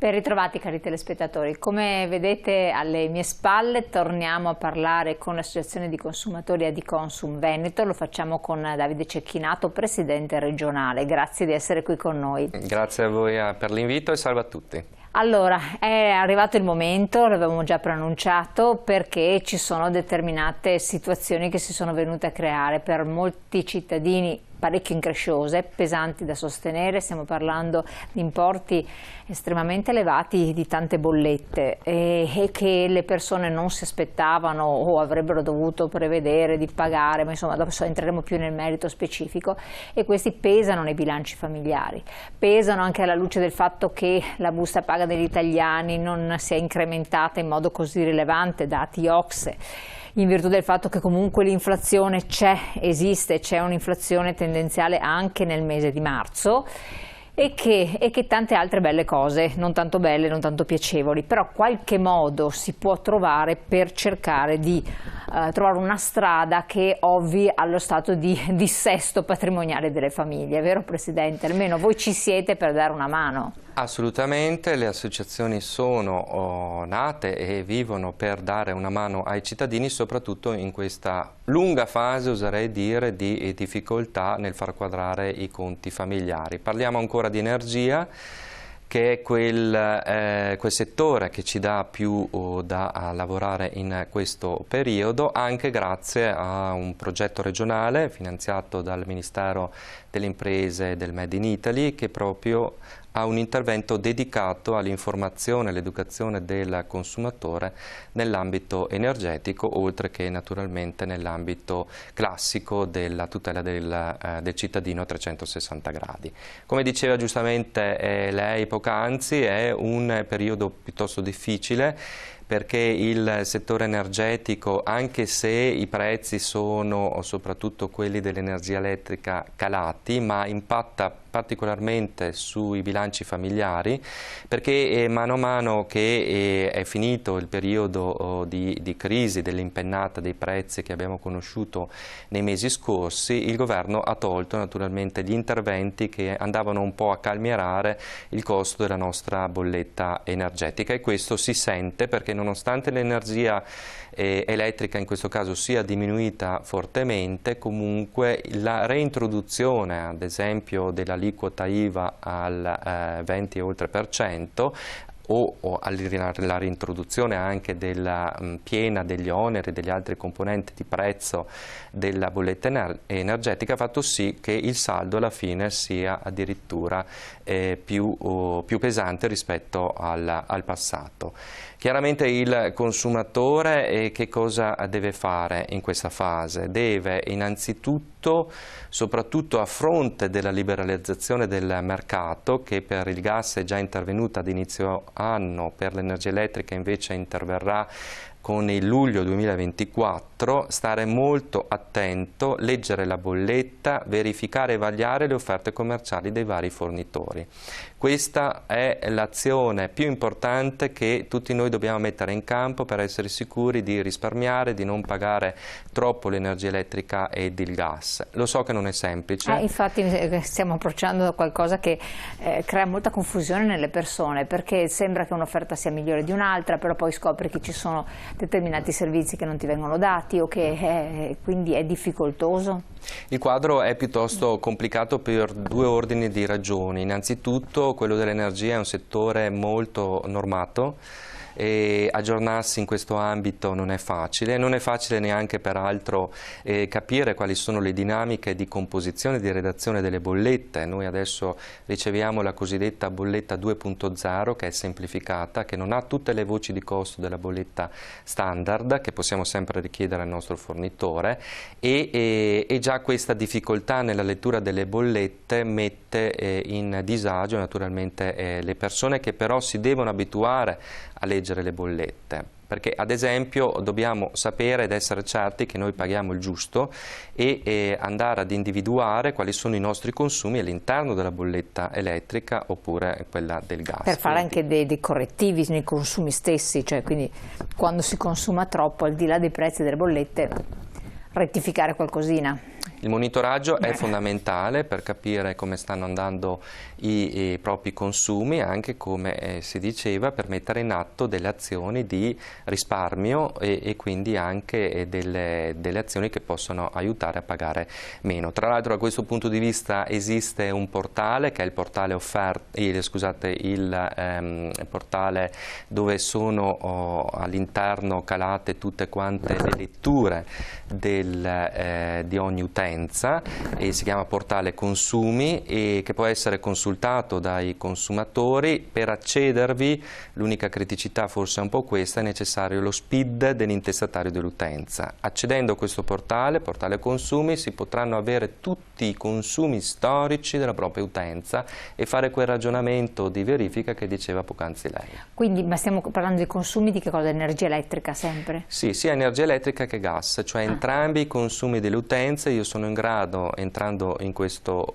Ben ritrovati cari telespettatori, come vedete alle mie spalle torniamo a parlare con l'Associazione di Consumatori Adiconsum Veneto, lo facciamo con Davide Cecchinato, Presidente regionale, grazie di essere qui con noi. Grazie a voi per l'invito e salve a tutti. Allora, è arrivato il momento, l'avevamo già preannunciato, perché ci sono determinate situazioni che si sono venute a creare per molti cittadini parecchio incresciose, pesanti da sostenere. Stiamo parlando di importi estremamente elevati di tante bollette e che le persone non si aspettavano o avrebbero dovuto prevedere di pagare, ma insomma adesso entreremo più nel merito specifico, e questi pesano nei bilanci familiari, pesano anche alla luce del fatto che la busta paga degli italiani non si è incrementata in modo così rilevante, dati OCSE, in virtù del fatto che comunque l'inflazione esiste, c'è un'inflazione tendenziale anche nel mese di marzo e che tante altre belle cose, non tanto belle, non tanto piacevoli, però qualche modo si può trovare per cercare di trovare una strada che ovvi allo stato di dissesto patrimoniale delle famiglie, vero Presidente? Almeno voi ci siete per dare una mano. Assolutamente, le associazioni sono nate e vivono per dare una mano ai cittadini, soprattutto in questa lunga fase, oserei dire, di difficoltà nel far quadrare i conti familiari. Parliamo ancora di energia, che è quel settore che ci dà più da lavorare in questo periodo, anche grazie a un progetto regionale finanziato dal Ministero delle Imprese e del Made in Italy, che proprio ha un intervento dedicato all'informazione e all'educazione del consumatore nell'ambito energetico, oltre che naturalmente nell'ambito classico della tutela del cittadino a 360 gradi. Come diceva giustamente lei poc'anzi, è un periodo piuttosto difficile, perché il settore energetico, anche se i prezzi sono soprattutto quelli dell'energia elettrica calati, ma impatta particolarmente sui bilanci familiari, perché mano a mano che è finito il periodo di crisi, dell'impennata dei prezzi che abbiamo conosciuto nei mesi scorsi, il governo ha tolto naturalmente gli interventi che andavano un po' a calmierare il costo della nostra bolletta energetica, e questo si sente perché nonostante l'energia elettrica in questo caso sia diminuita fortemente, comunque la reintroduzione ad esempio dell'aliquota IVA al 20 e oltre per cento, o la reintroduzione anche della piena degli oneri e degli altri componenti di prezzo della bolletta energetica ha fatto sì che il saldo alla fine sia addirittura più pesante rispetto al passato. Chiaramente il consumatore che cosa deve fare in questa fase? Deve innanzitutto, soprattutto a fronte della liberalizzazione del mercato, che per il gas è già intervenuta ad inizio anno, per l'energia elettrica invece interverrà con il luglio 2024, stare molto attento, leggere la bolletta, verificare e vagliare le offerte commerciali dei vari fornitori. Questa è l'azione più importante che tutti noi dobbiamo mettere in campo per essere sicuri di risparmiare, di non pagare troppo l'energia elettrica ed il gas. Lo so che non è semplice. Infatti stiamo approcciando a qualcosa che crea molta confusione nelle persone, perché sembra che un'offerta sia migliore di un'altra, però poi scopri che ci sono determinati servizi che non ti vengono dati o che quindi è difficoltoso. Il quadro è piuttosto complicato per due ordini di ragioni. Innanzitutto quello dell'energia è un settore molto normato e aggiornarsi in questo ambito non è facile neanche peraltro capire quali sono le dinamiche di composizione e di redazione delle bollette. Noi adesso riceviamo la cosiddetta bolletta 2.0, che è semplificata, che non ha tutte le voci di costo della bolletta standard che possiamo sempre richiedere al nostro fornitore, e già questa difficoltà nella lettura delle bollette mette in disagio naturalmente le persone, che però si devono abituare a leggere le bollette, perché ad esempio dobbiamo sapere ed essere certi che noi paghiamo il giusto e andare ad individuare quali sono i nostri consumi all'interno della bolletta elettrica oppure quella del gas. Per fare anche dei correttivi nei consumi stessi, cioè quindi quando si consuma troppo, al di là dei prezzi delle bollette, rettificare qualcosina. Il monitoraggio è fondamentale per capire come stanno andando i propri consumi, anche come si diceva, per mettere in atto delle azioni di risparmio e quindi anche delle azioni che possono aiutare a pagare meno. Tra l'altro, da questo punto di vista esiste un portale che è il portale il portale dove sono all'interno calate tutte quante le letture di ogni utenza, e si chiama portale consumi, e che può essere consultato dai consumatori. Per accedervi, l'unica criticità forse è un po' questa: è necessario lo SPID dell'intestatario dell'utenza. Accedendo a questo portale consumi, si potranno avere tutti i consumi storici della propria utenza e fare quel ragionamento di verifica che diceva poc'anzi lei. Quindi, ma stiamo parlando di consumi di che cosa? Energia elettrica sempre? Sì, sia energia elettrica che gas, cioè entrambi i consumi delle utenze. Io sono in grado, entrando in questo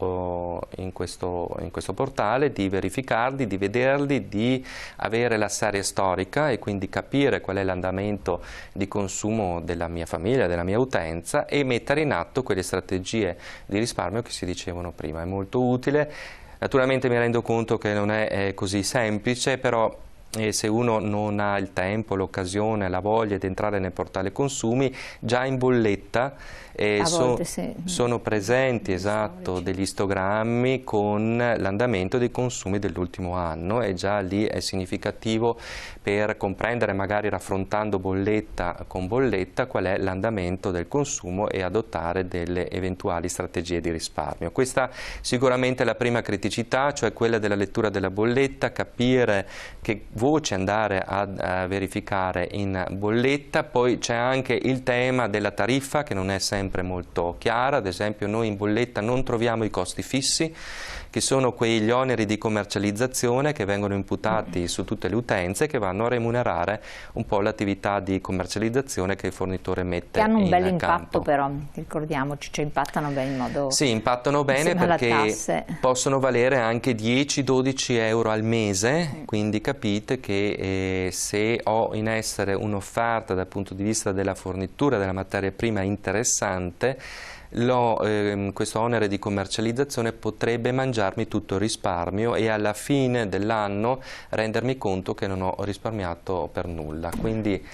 portale, di verificarli, di vederli, di avere la serie storica e quindi capire qual è l'andamento di consumo della mia famiglia, della mia utenza, e mettere in atto quelle strategie di risparmio che si dicevano prima. È molto utile. Naturalmente mi rendo conto che non è così semplice, però se uno non ha il tempo, l'occasione, la voglia di entrare nel portale consumi, già in bolletta sono presenti degli istogrammi con l'andamento dei consumi dell'ultimo anno, e già lì è significativo per comprendere, magari raffrontando bolletta con bolletta, qual è l'andamento del consumo e adottare delle eventuali strategie di risparmio. Questa sicuramente è la prima criticità, cioè quella della lettura della bolletta, capire che voce andare a verificare in bolletta. Poi c'è anche il tema della tariffa, che non è sempre molto chiara. Ad esempio, noi in bolletta non troviamo i costi fissi, che sono quegli oneri di commercializzazione che vengono imputati su tutte le utenze, che vanno a remunerare un po' l'attività di commercializzazione che il fornitore mette in campo. Che hanno un bel impatto, però, ricordiamoci, cioè impattano bene in modo... Sì, impattano bene perché possono valere anche 10-12 euro al mese, quindi capite che se ho in essere un'offerta dal punto di vista della fornitura della materia prima interessante, questo onere di commercializzazione potrebbe mangiarmi tutto il risparmio e alla fine dell'anno rendermi conto che non ho risparmiato per nulla. Quindi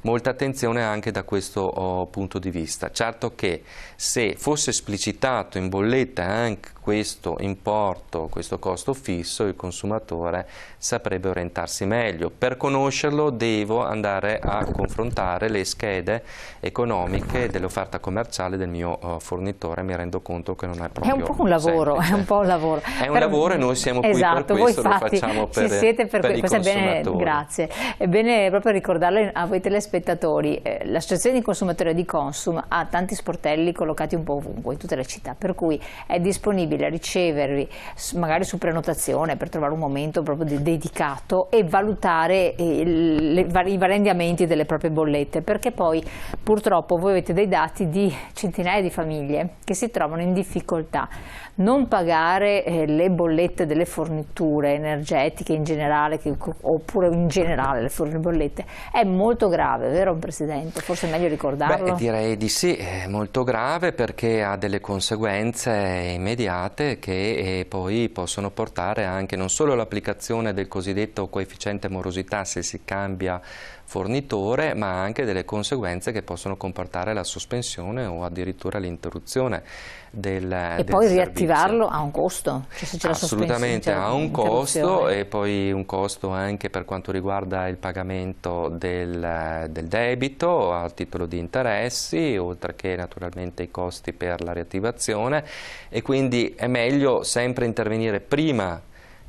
molta attenzione anche da questo punto di vista. Certo che se fosse esplicitato in bolletta anche questo importo, questo costo fisso, il consumatore saprebbe orientarsi meglio. Per conoscerlo devo andare a confrontare le schede economiche dell'offerta commerciale del mio fornitore. Mi rendo conto che non è proprio È un po' un lavoro, semplice. è un po' un lavoro. È un lavoro, e noi siamo qui per questo, voi infatti, lo facciamo per, ci siete per i questo. consumatori. È bene, grazie. È bene proprio ricordarlo a voi telespettatori. L'associazione di consumatori di Consum ha tanti sportelli collocati un po' ovunque, in tutte le città, per cui è disponibile a ricevervi magari su prenotazione per trovare un momento proprio dedicato e valutare i vari andamenti delle proprie bollette, perché poi purtroppo voi avete dei dati di centinaia di famiglie che si trovano in difficoltà. Non pagare le bollette delle forniture energetiche in generale, oppure in generale le bollette, è molto grave, vero Presidente? Forse è meglio ricordarlo? Beh, direi di sì, è molto grave perché ha delle conseguenze immediate che poi possono portare anche non solo all'applicazione del cosiddetto coefficiente morosità se si cambia fornitore, ma anche delle conseguenze che possono comportare la sospensione o addirittura l'interruzione del E poi riattivarlo ha un costo? Cioè, se c'è assolutamente la ha un costo, e poi un costo anche per quanto riguarda il pagamento del debito a titolo di interessi, oltre che naturalmente i costi per la riattivazione, e quindi è meglio sempre intervenire prima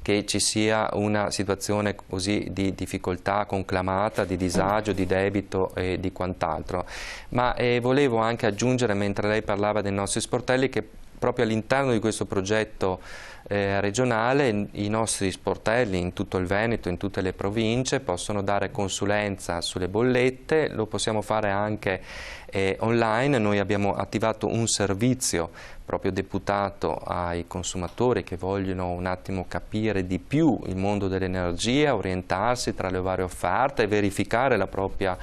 che ci sia una situazione così di difficoltà conclamata, di disagio, di debito e di quant'altro. Ma volevo anche aggiungere, mentre lei parlava dei nostri sportelli, che proprio all'interno di questo progetto regionale i nostri sportelli in tutto il Veneto, in tutte le province, possono dare consulenza sulle bollette, lo possiamo fare anche online. Noi abbiamo attivato un servizio proprio deputato ai consumatori che vogliono un attimo capire di più il mondo dell'energia, orientarsi tra le varie offerte e verificare la propria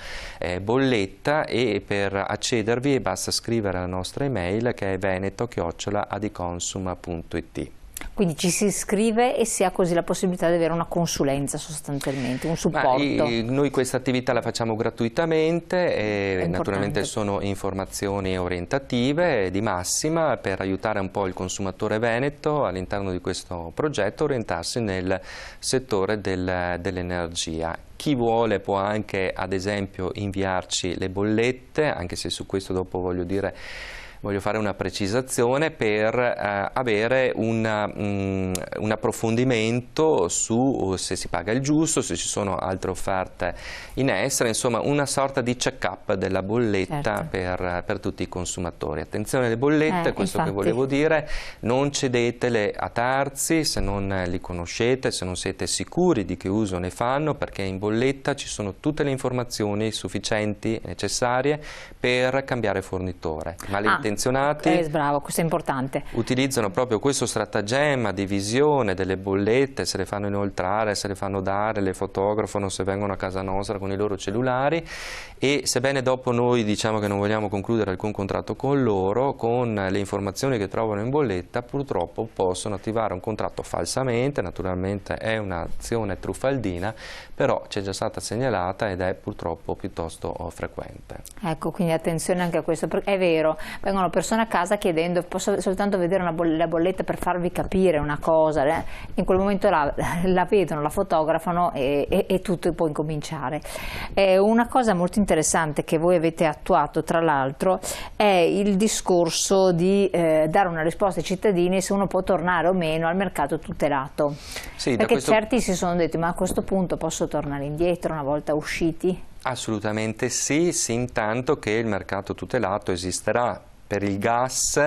bolletta, e per accedervi basta scrivere alla nostra email che è veneto@adiconsum.it. Quindi ci si iscrive e si ha così la possibilità di avere una consulenza, sostanzialmente, un supporto. Noi questa attività la facciamo gratuitamente e naturalmente sono informazioni orientative di massima per aiutare un po' il consumatore veneto all'interno di questo progetto a orientarsi nel settore dell'energia. Chi vuole può anche, ad esempio, inviarci le bollette, anche se su questo dopo voglio fare una precisazione per avere un approfondimento su se si paga il giusto, se ci sono altre offerte in essere, insomma una sorta di check-up della bolletta, certo, per tutti i consumatori. Attenzione alle bollette, questo infatti, che volevo dire, non cedetele a terzi se non li conoscete, se non siete sicuri di che uso ne fanno, perché in bolletta ci sono tutte le informazioni sufficienti, necessarie per cambiare fornitore. Bravo, questo è importante. Utilizzano proprio questo stratagemma di visione delle bollette, se le fanno inoltrare, se le fanno dare, le fotografano, se vengono a casa nostra con i loro cellulari, e sebbene dopo noi diciamo che non vogliamo concludere alcun contratto con loro, con le informazioni che trovano in bolletta purtroppo possono attivare un contratto falsamente. Naturalmente è un'azione truffaldina, però c'è già stata segnalata ed è purtroppo piuttosto frequente. Ecco, quindi attenzione anche a questo, perché è vero, vengono persone a casa chiedendo: posso soltanto vedere la bolletta per farvi capire una cosa, in quel momento la vedono, la fotografano e tutto può incominciare. Una cosa molto interessante che voi avete attuato, tra l'altro, è il discorso di dare una risposta ai cittadini se uno può tornare o meno al mercato tutelato, sì, perché certi si sono detti: ma a questo punto posso tornare indietro una volta usciti? Assolutamente sì, intanto che il mercato tutelato esisterà. Per il gas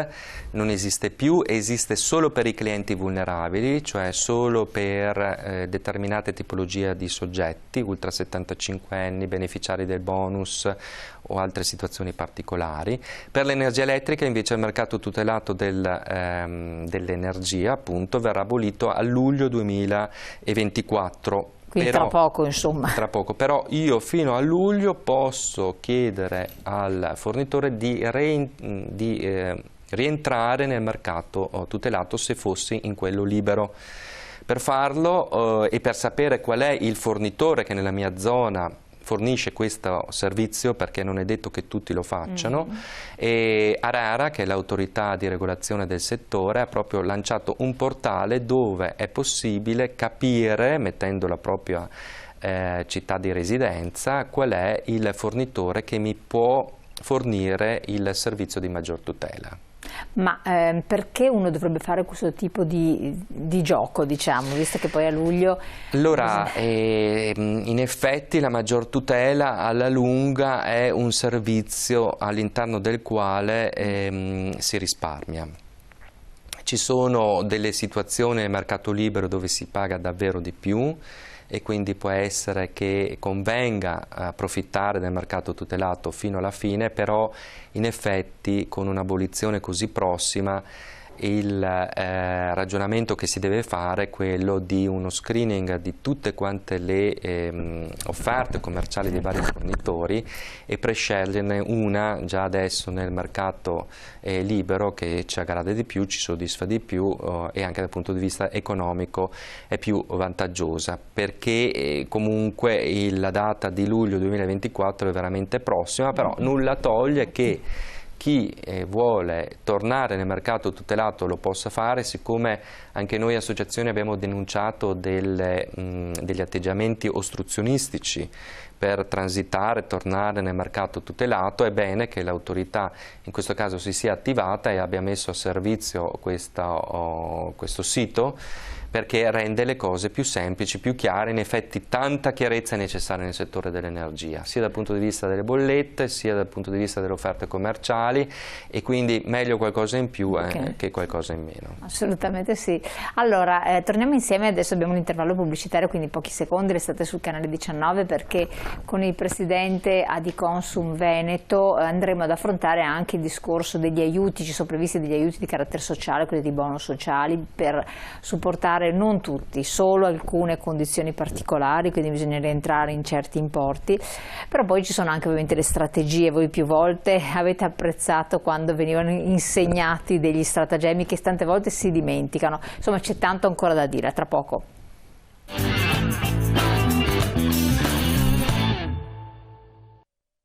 non esiste più, esiste solo per i clienti vulnerabili, cioè solo per determinate tipologie di soggetti, ultra 75 anni, beneficiari del bonus o altre situazioni particolari. Per l'energia elettrica invece il mercato tutelato dell'energia appunto verrà abolito a luglio 2024. Quindi tra poco, insomma. Tra poco, però io fino a luglio posso chiedere al fornitore di rientrare nel mercato tutelato se fossi in quello libero. Per farlo e per sapere qual è il fornitore che nella mia zona fornisce questo servizio, perché non è detto che tutti lo facciano, e ARERA, che è l'autorità di regolazione del settore, ha proprio lanciato un portale dove è possibile capire, mettendo la propria città di residenza, qual è il fornitore che mi può fornire il servizio di maggior tutela. Ma perché uno dovrebbe fare questo tipo di gioco, diciamo, visto che poi a luglio... Allora, in effetti la maggior tutela alla lunga è un servizio all'interno del quale si risparmia. Ci sono delle situazioni nel mercato libero dove si paga davvero di più, e quindi può essere che convenga approfittare del mercato tutelato fino alla fine, però in effetti con un'abolizione così prossima il ragionamento che si deve fare è quello di uno screening di tutte quante le offerte commerciali dei vari fornitori e presceglierne una già adesso nel mercato libero che ci aggrada di più, ci soddisfa di più e anche dal punto di vista economico è più vantaggiosa, perché comunque la data di luglio 2024 è veramente prossima, però nulla toglie che chi vuole tornare nel mercato tutelato lo possa fare, siccome anche noi associazioni abbiamo denunciato degli atteggiamenti ostruzionistici per transitare, tornare nel mercato tutelato, è bene che l'autorità in questo caso si sia attivata e abbia messo a servizio questo sito, perché rende le cose più semplici, più chiare. In effetti tanta chiarezza è necessaria nel settore dell'energia, sia dal punto di vista delle bollette, sia dal punto di vista delle offerte commerciali, e quindi meglio qualcosa in più che qualcosa in meno. Assolutamente sì. Allora, torniamo insieme, adesso abbiamo un intervallo pubblicitario, quindi pochi secondi, restate sul canale 19 perché con il presidente Adiconsum Veneto andremo ad affrontare anche il discorso degli aiuti. Ci sono previsti degli aiuti di carattere sociale, quelli di bonus sociali, per supportare non tutti, solo alcune condizioni particolari, quindi bisogna rientrare in certi importi, però poi ci sono anche ovviamente le strategie. Voi più volte avete apprezzato quando venivano insegnati degli stratagemmi che tante volte si dimenticano, insomma c'è tanto ancora da dire, tra poco.